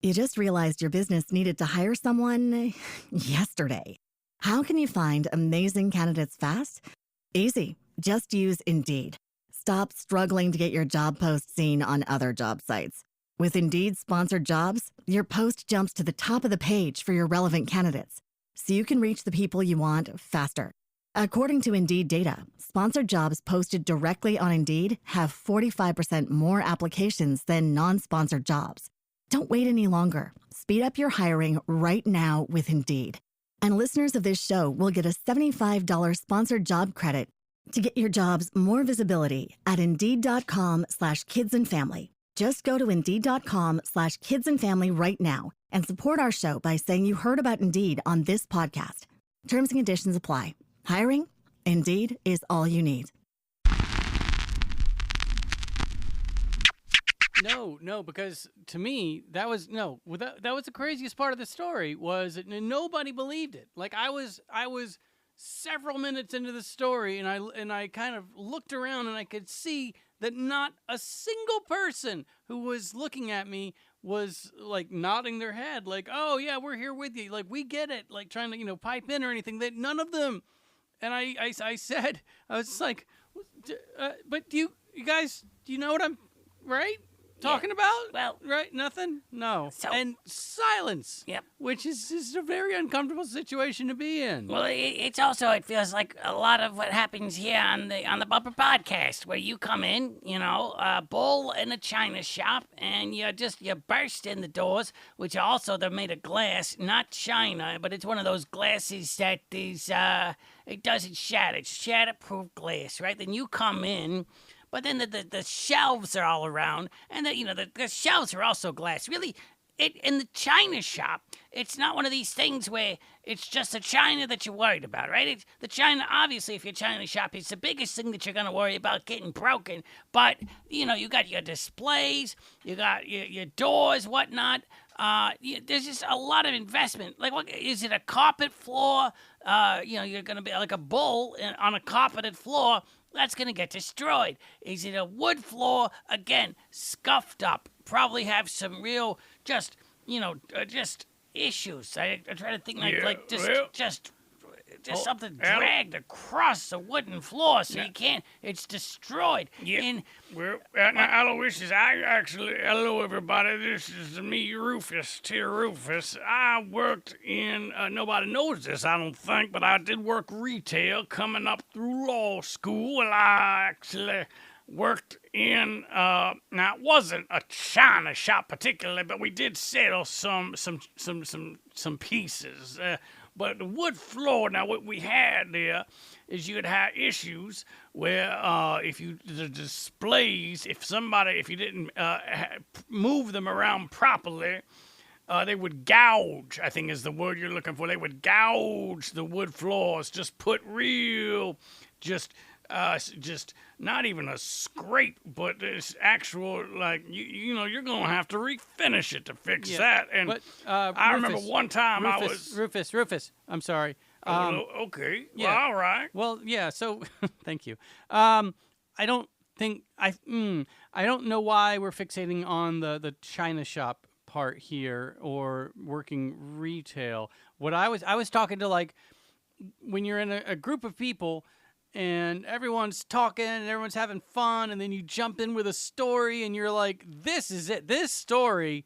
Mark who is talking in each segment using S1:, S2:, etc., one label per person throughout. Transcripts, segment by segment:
S1: You just realized your business needed to hire someone yesterday. How can you find amazing candidates fast? Easy. Just use Indeed. Stop struggling to get your job post seen on other job sites. With Indeed sponsored jobs, your post jumps to the top of the page for your relevant candidates, so you can reach the people you want faster. According to Indeed data, sponsored jobs posted directly on Indeed have 45% more applications than non-sponsored jobs. Don't wait any longer. Speed up your hiring right now with Indeed. And listeners of this show will get a $75 sponsored job credit to get your jobs more visibility at Indeed.com/kidsandfamily. Just go to Indeed.com/kidsandfamily right now and support our show by saying you heard about Indeed on this podcast. Terms and conditions apply. Hiring? Indeed is all you need.
S2: No, because to me, that was the craziest part of the story was that nobody believed it. Like I was several minutes into the story and I kind of looked around and I could see that not a single person who was looking at me was like nodding their head like, "Oh yeah, we're here with you. Like we get it." Like trying to, pipe in or anything. That none of them. And I said, I was just like, "But do you guys, do you know what I'm right? Talking about?
S3: Well,
S2: right? Nothing? No." And silence.
S3: Yep.
S2: Which is just a very uncomfortable situation to be in.
S3: Well, it feels like a lot of what happens here on the Bumper Podcast, where you come in, a bull in a china shop, and you burst in the doors, which also they're made of glass, not china, but it's one of those glasses that is it doesn't shatter. It's shatterproof glass, right? Then you come in. But then the shelves are all around, and the shelves are also glass. Really, in the china shop, it's not one of these things where it's just the china that you're worried about, right? The china, obviously, if you're china shop, it's the biggest thing that you're going to worry about getting broken. But, you got your displays, you got your doors, whatnot. There's just a lot of investment. Like, what is it, a carpet floor? You're going to be like a bull on a carpeted floor. That's going to get destroyed. Is it a wood floor? Again, scuffed up. Probably have some real, just issues. I try to think just something dragged across the wooden floor so you can't, it's destroyed.
S4: Yeah. Now, Aloysius, hello everybody, this is me, Rufus, Rufus. I worked in, nobody knows this, I don't think, but I did work retail coming up through law school, and I actually worked in, now it wasn't a china shop particularly, but we did sell some pieces, but the wood floor, now what we had there is you'd have issues where if you didn't move them around properly, they would gouge, I think is the word you're looking for. They would gouge the wood floors, just put real, just not even a scrape, but it's actual, like, you're going to have to refinish it to fix that. And
S2: but,
S4: I remember one time
S2: Rufus, I'm sorry.
S4: Okay.
S2: Yeah.
S4: Well, all right.
S2: Well, yeah, so, thank you. I don't know why we're fixating on the china shop part here or working retail. What I was talking to, like, when you're in a group of people and everyone's talking and everyone's having fun, and then you jump in with a story and you're like, this is it. This story,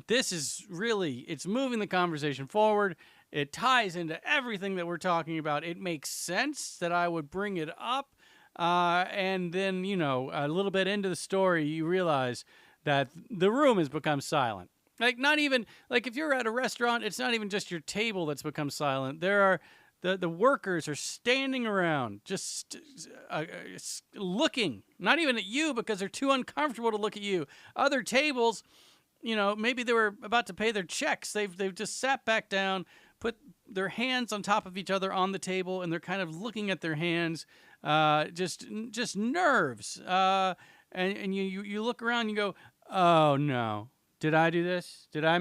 S2: this is really, it's moving the conversation forward. It ties into everything that we're talking about. It makes sense that I would bring it up. And then, a little bit into the story, you realize that the room has become silent. Like, not even, like, if you're at a restaurant, it's not even just your table that's become silent. There are, the workers are standing around, just looking, not even at you because they're too uncomfortable to look at you. Other tables, maybe they were about to pay their checks. They've just sat back down, put their hands on top of each other on the table, and they're kind of looking at their hands, just nerves. And you look around and you go, oh no, did I do this? Did I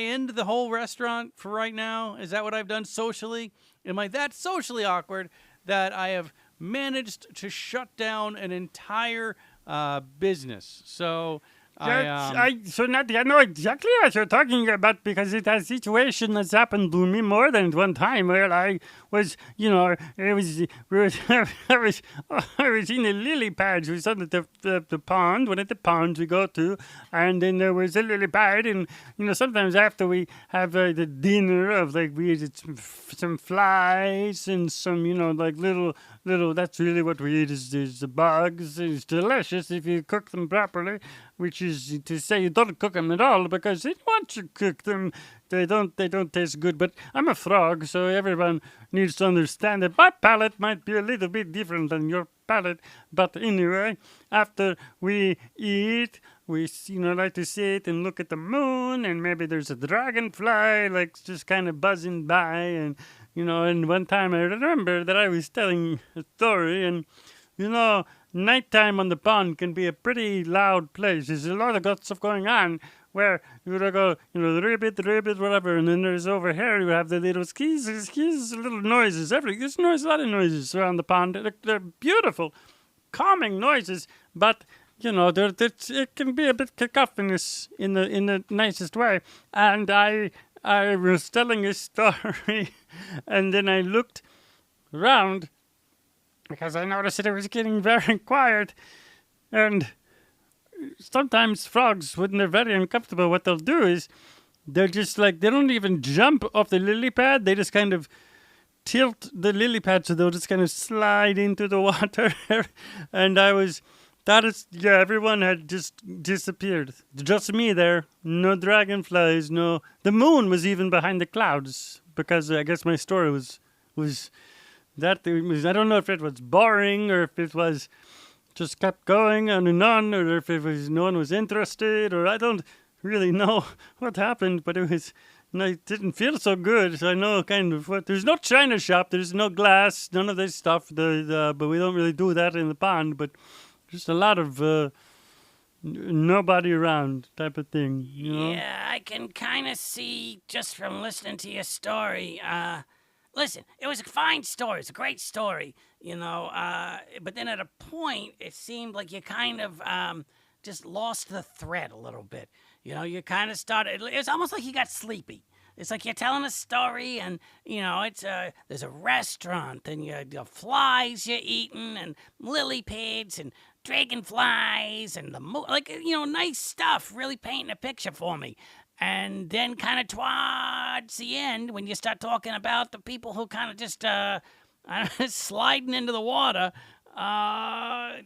S2: end the whole restaurant for right now? Is that what I've done socially? Am I that socially awkward that I have managed to shut down an entire business. So
S5: So Natty, I know exactly what you're talking about because it has situation that's happened to me more than one time where I was, I was in a lily pad. We was on the pond, one of the ponds we go to, and then there was a lily pad, and sometimes after we have the dinner of we ate some flies and some little. That's really what we eat is the bugs. It's delicious if you cook them properly, which is to say you don't cook them at all because once you cook them, they don't taste good. But I'm a frog, so everyone needs to understand that my palate might be a little bit different than your palate. But anyway, after we eat, we like to sit and look at the moon, and maybe there's a dragonfly just kind of buzzing by, and and one time I remember that I was telling a story, and nighttime on the pond can be a pretty loud place. There's a lot of good stuff going on where you would go, the ribbit, whatever, and then there's over here you have the little skis, little noises. There's a lot of noises around the pond. They're beautiful, calming noises, but it can be a bit cacophonous in the nicest way. And I was telling a story, and then I looked around because I noticed that it was getting very quiet. And sometimes frogs, when they're very uncomfortable, what they'll do is they're just they don't even jump off the lily pad. They just kind of tilt the lily pad, so they'll just kind of slide into the water. And everyone had just disappeared. Just me there. No dragonflies, no. The moon was even behind the clouds because I guess my story was that. I don't know if it was boring or if it was just kept going on and on, or if it was no one was interested, or I don't really know what happened, but it didn't feel so good. So I know kind of what. There's no china shop. There's no glass. None of this stuff. But we don't really do that in the pond. But just a lot of nobody around type of thing,
S3: Yeah, I can kind of see just from listening to your story. Listen, it was a fine story. It's a great story, but then at a point, it seemed like you kind of just lost the thread a little bit. You kind of started. It was almost like you got sleepy. It's like you're telling a story, and it's there's a restaurant, and the flies you're eating, and lily pads, and dragonflies, and the moon, nice stuff. Really painting a picture for me. And then kind of towards the end, when you start talking about the people who kind of just sliding into the water, I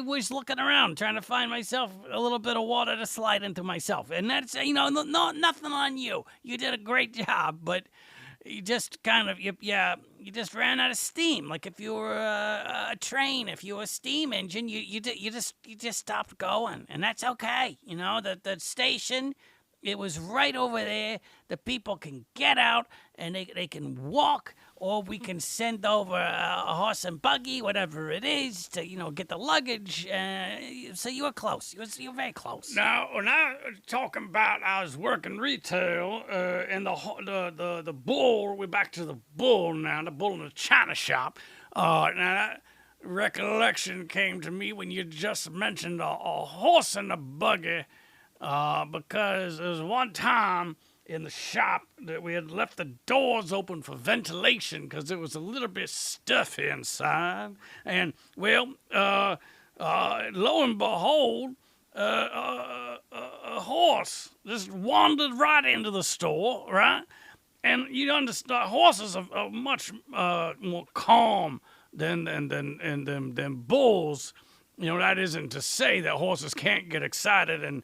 S3: was looking around trying to find myself a little bit of water to slide into myself. And that's, nothing on you. You did a great job, but you just kind of, you just ran out of steam. Like if you were a train, if you were a steam engine, you just stopped going. And that's okay. The station, it was right over there. The people can get out and they can walk, or we can send over a horse and buggy, whatever it is, to get the luggage. So you were close. You were very close.
S4: Now, when I was talking about I was working retail and the bull, we're back to the bull now, the bull in the china shop. Now that recollection came to me when you just mentioned a horse and a buggy. Because there was one time in the shop that we had left the doors open for ventilation because it was a little bit stuffy inside. And, lo and behold, a horse just wandered right into the store, right? And you understand, horses are much more calm than bulls. That isn't to say that horses can't get excited and,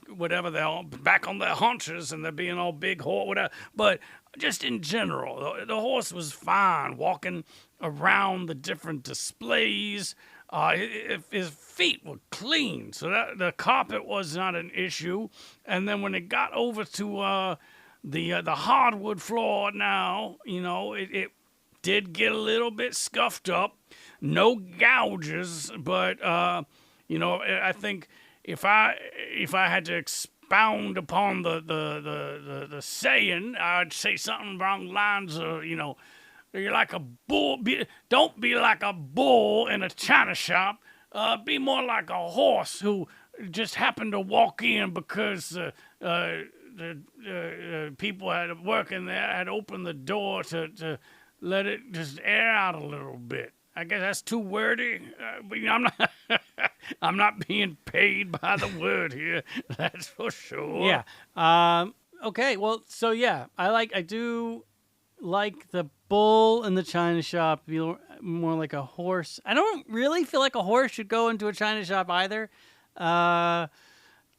S4: whatever, they're all back on their haunches and they're being all big, whatever. But just in general, the horse was fine walking around the different displays. His feet were clean, so that the carpet was not an issue. And then when it got over to the hardwood floor now, it did get a little bit scuffed up. No gouges, but I think if I had to expound upon the saying, I'd say something along the lines of you're like a bull. Don't be like a bull in a china shop. Be more like a horse who just happened to walk in because the people working there had opened the door to let it just air out a little bit. I guess that's too wordy, but I'm not being paid by the word here. That's for sure.
S2: Yeah. Okay. Well, so yeah, I do like the bull in the china shop. Be more like a horse. I don't really feel like a horse should go into a china shop either.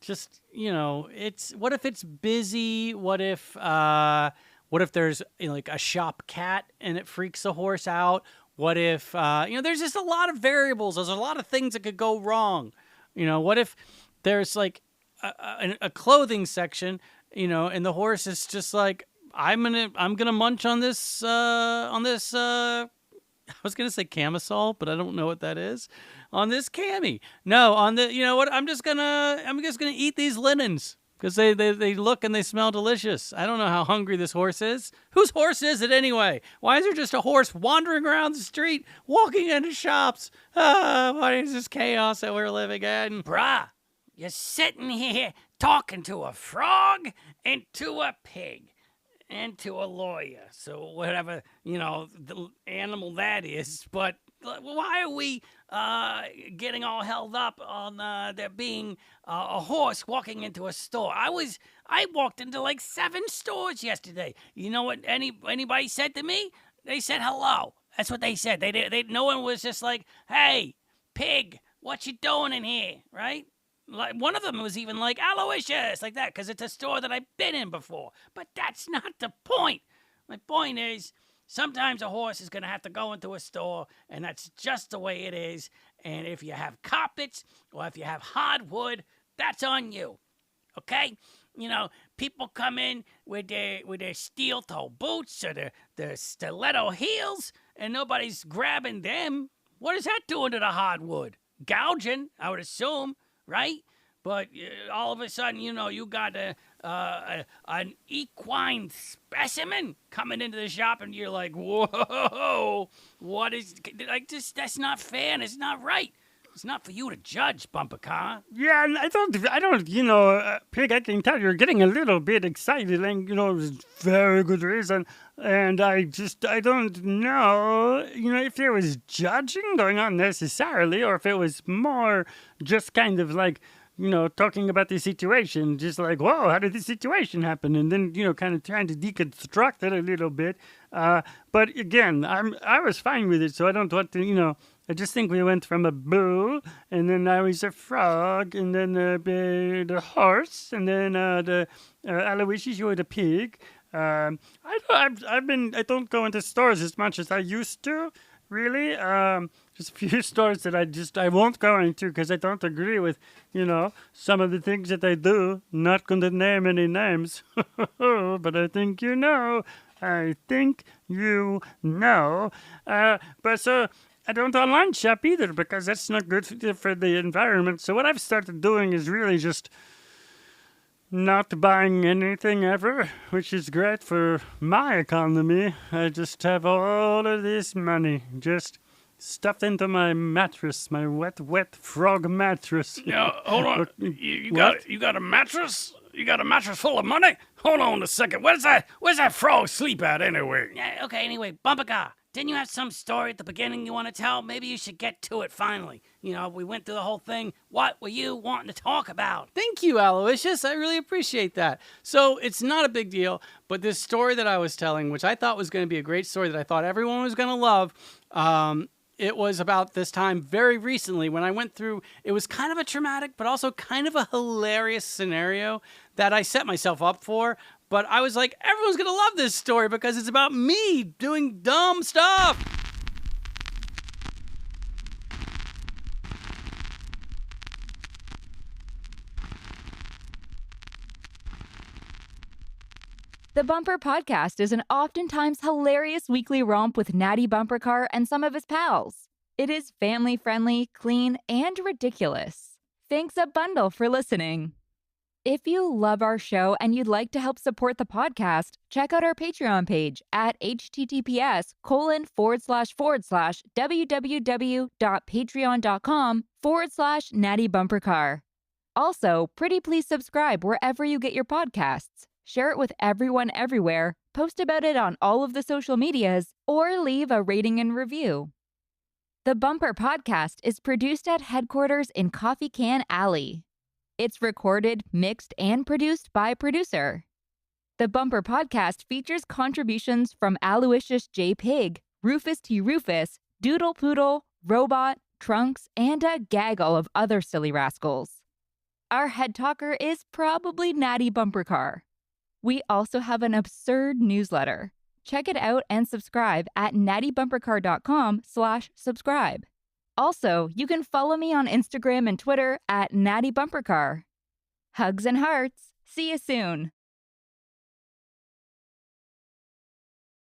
S2: Just, it's what if it's busy? What if there's like a shop cat and it freaks a horse out? What if there's just a lot of variables. There's a lot of things that could go wrong. What if there's like a clothing section, and the horse is just like, I'm gonna munch on this I was gonna say camisole, but I don't know what that is. On this cami. No, on the I'm just gonna eat these linens because they look and they smell delicious. I don't know how hungry this horse is. Whose horse is it anyway? Why is there just a horse wandering around the street, walking into shops? What is this chaos that we're living in?
S3: Bruh, you're sitting here talking to a frog and to a pig. And to a lawyer, so whatever, the animal that is. But why are we getting all held up on there being a horse walking into a store? I walked into like 7 stores yesterday. You know what anybody said to me? They said hello. That's what they said. No one was just like, hey, pig, what you doing in here, right? Like one of them was even like Aloysius, like that, because it's a store that I've been in before. But that's not the point. My point is, sometimes a horse is going to have to go into a store, and that's just the way it is. And if you have carpets or if you have hardwood, that's on you. Okay? People come in with their steel-toe boots or their stiletto heels, and nobody's grabbing them. What is that doing to the hardwood? Gouging, I would assume. Right? But all of a sudden, you got an equine specimen coming into the shop, and you're like, whoa, what is, like, that's not fair, and it's not right. It's not for you to judge, Bumpercar.
S5: Yeah, and I don't, Pig, I can tell you're getting a little bit excited, and, there's very good reason. And I don't know, if there was judging going on necessarily, or if it was more just kind of like, talking about the situation, just like, whoa, how did this situation happen? And then, kind of trying to deconstruct it a little bit. But again, I was fine with it, so I don't want to, I just think we went from a bull, and then now he's a frog, and then the horse, and then the Aloysius, you were the pig. I don't go into stores as much as I used to, really. Just a few stores that I won't go into because I don't agree with, some of the things that they do. Not going to name any names, but I think you know. But so I don't online shop either because that's not good for the environment. So what I've started doing is really just not buying anything ever, which is great for my economy. I just have all of this money just stuffed into my mattress, my wet frog mattress.
S4: Yeah, hold on. You got a mattress? You got a mattress full of money? Hold on a second. Where's that frog sleep at anyway?
S3: Yeah, okay, anyway, Bumpercar, didn't you have some story at the beginning you want to tell? Maybe you should get to it finally. We went through the whole thing. What were you wanting to talk about?
S2: Thank you, Aloysius. I really appreciate that. So it's not a big deal, but this story that I was telling, which I thought was going to be a great story that I thought everyone was going to love, it was about this time very recently when I went through, it was kind of a traumatic, but also kind of a hilarious scenario that I set myself up for. But I was like, everyone's going to love this story because it's about me doing dumb stuff.
S6: The Bumper Podcast is an oftentimes hilarious weekly romp with Natty Bumpercar and some of his pals. It is family-friendly, clean, and ridiculous. Thanks a bundle for listening. If you love our show and you'd like to help support the podcast, check out our Patreon page at https://www.patreon.com/nattybumpercar. Also, pretty please subscribe wherever you get your podcasts. Share it with everyone everywhere, post about it on all of the social medias, or leave a rating and review. The Bumper Podcast is produced at headquarters in Coffee Can Alley. It's recorded, mixed, and produced by producer. The Bumper Podcast features contributions from Aloysius J. Pig, Rufus T. Rufus, Doodle Poodle, Robot, Trunks, and a gaggle of other silly rascals. Our head talker is probably Natty Bumpercar. We also have an absurd newsletter. Check it out and subscribe at nattybumpercar.com/subscribe. Also, you can follow me on Instagram and Twitter at Natty Bumpercar. Hugs and hearts. See you soon.